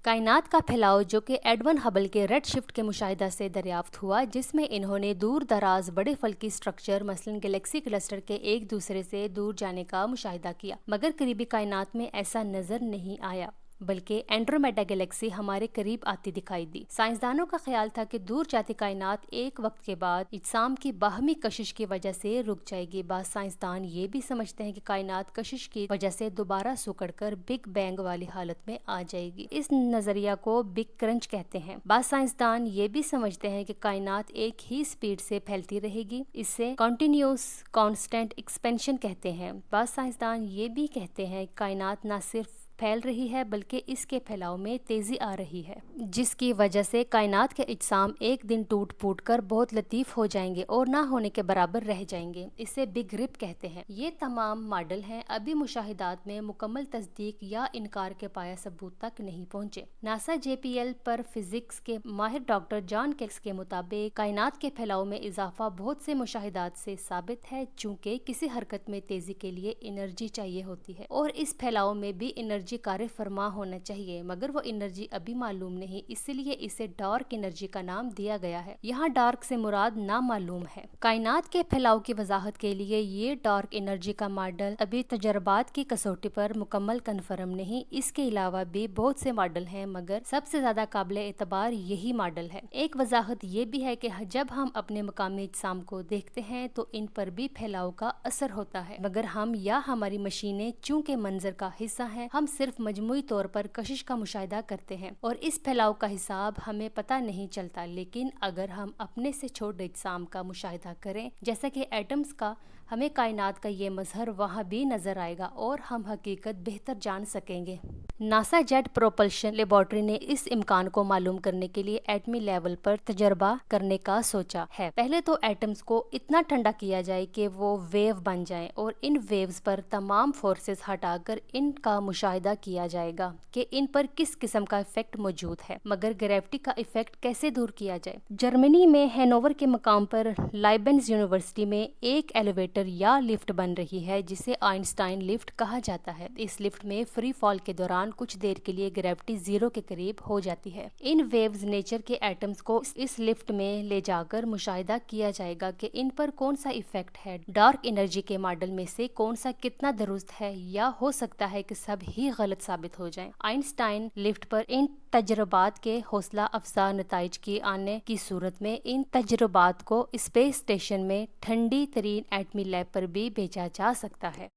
کائنات کا پھیلاؤ جو کہ ایڈون ہبل کے ریڈ شفٹ کے مشاہدہ سے دریافت ہوا، جس میں انہوں نے دور دراز بڑے فلکی سٹرکچر مثلاً گلیکسی کلسٹر کے ایک دوسرے سے دور جانے کا مشاہدہ کیا، مگر قریبی کائنات میں ایسا نظر نہیں آیا، بلکہ اینڈرومیڈا گلیکسی ہمارے قریب آتی دکھائی دی۔ سائنسدانوں کا خیال تھا کہ دور جاتی کائنات ایک وقت کے بعد اجسام کی باہمی کشش کی وجہ سے رک جائے گی۔ بعض سائنسدان یہ بھی سمجھتے ہیں کہ کائنات کشش کی وجہ سے دوبارہ سکڑ کر بگ بینگ والی حالت میں آ جائے گی۔ اس نظریہ کو بگ کرنچ کہتے ہیں۔ بعض سائنسدان یہ بھی سمجھتے ہیں کہ کائنات ایک ہی سپیڈ سے پھیلتی رہے گی، اسے کنٹینیوس کانسٹنٹ ایکسپینشن کہتے ہیں۔ بعض سائنسدان یہ بھی کہتے ہیں کہ کائنات نہ صرف پھیل رہی ہے بلکہ اس کے پھیلاؤ میں تیزی آ رہی ہے، جس کی وجہ سے کائنات کے اجسام ایک دن ٹوٹ پھوٹ کر بہت لطیف ہو جائیں گے اور نہ ہونے کے برابر رہ جائیں گے۔ اسے بگ رپ کہتے ہیں۔ یہ تمام ماڈل ہیں، ابھی مشاہدات میں مکمل تصدیق یا انکار کے پایہ ثبوت تک نہیں پہنچے۔ ناسا جے پی ایل پر فزکس کے ماہر ڈاکٹر جان کیلس کے مطابق کائنات کے پھیلاؤ میں اضافہ بہت سے مشاہدات سے ثابت ہے، چونکہ کسی حرکت میں تیزی کے لیے انرجی چاہیے ہوتی ہے اور اس پھیلاؤ میں بھی انرجی کار فرما ہونا چاہیے، مگر وہ انرجی ابھی معلوم نہیں، اس لیے اسے ڈارک انرجی کا نام دیا گیا ہے۔ یہاں ڈارک سے مراد نامعلوم ہے۔ کائنات کے پھیلاؤ کی وضاحت کے لیے یہ ڈارک انرجی کا ماڈل ابھی تجربات کی کسوٹی پر مکمل کنفرم نہیں۔ اس کے علاوہ بھی بہت سے ماڈل ہیں، مگر سب سے زیادہ قابل اعتبار یہی ماڈل ہے۔ ایک وضاحت یہ بھی ہے کہ جب ہم اپنے مقامی اجسام کو دیکھتے ہیں تو ان پر بھی پھیلاؤ کا اثر ہوتا ہے، مگر ہم یا ہماری مشینیں چونکہ منظر کا حصہ ہیں، ہم صرف مجموعی طور پر کشش کا مشاہدہ کرتے ہیں اور اس پھیلاؤ کا حساب ہمیں پتہ نہیں چلتا۔ لیکن اگر ہم اپنے سے چھوٹے اجسام کا مشاہدہ کریں، جیسا کہ ایٹمز کا، ہمیں کائنات کا یہ مظہر وہاں بھی نظر آئے گا اور ہم حقیقت بہتر جان سکیں گے۔ ناسا جیٹ پروپلشن لیبارٹری نے اس امکان کو معلوم کرنے کے لیے ایٹمی لیول پر تجربہ کرنے کا سوچا ہے۔ پہلے تو ایٹمز کو اتنا ٹھنڈا کیا جائے کہ وہ ویو بن جائیں اور ان ویوز پر تمام فورسز ہٹا کر ان کا مشاہدہ کیا جائے گا کہ ان پر کس قسم کا ایفیکٹ موجود ہے، مگر گریوٹی کا ایفیکٹ کیسے دور کیا جائے۔ جرمنی میں ہینوور کے مقام پر لائبنز یونیورسٹی میں ایک ایلیویٹر یا لفٹ بن رہی ہے جسے آئنسٹائن لفٹ کہا جاتا ہے۔ اس لفٹ میں فری فال کے دوران کچھ دیر کے لیے گریوٹی زیرو کے قریب ہو جاتی ہے۔ ان ویوز نیچر کے ایٹمز کو اس لفٹ میں لے جا کر مشاہدہ کیا جائے گا کہ ان پر کون سا ایفیکٹ ہے۔ ڈارک انرجی کے ماڈل میں سے کون سا کتنا درست ہے، یا ہو سکتا ہے کہ سب ہی غلط ثابت ہو جائیں۔ آئنسٹائن لفٹ پر ان تجربات کے حوصلہ افزا نتائج کی آنے کی صورت میں ان تجربات کو اسپیس اسٹیشن میں ٹھنڈی ترین ایٹمی لیب پر بھی بھیجا جا سکتا ہے۔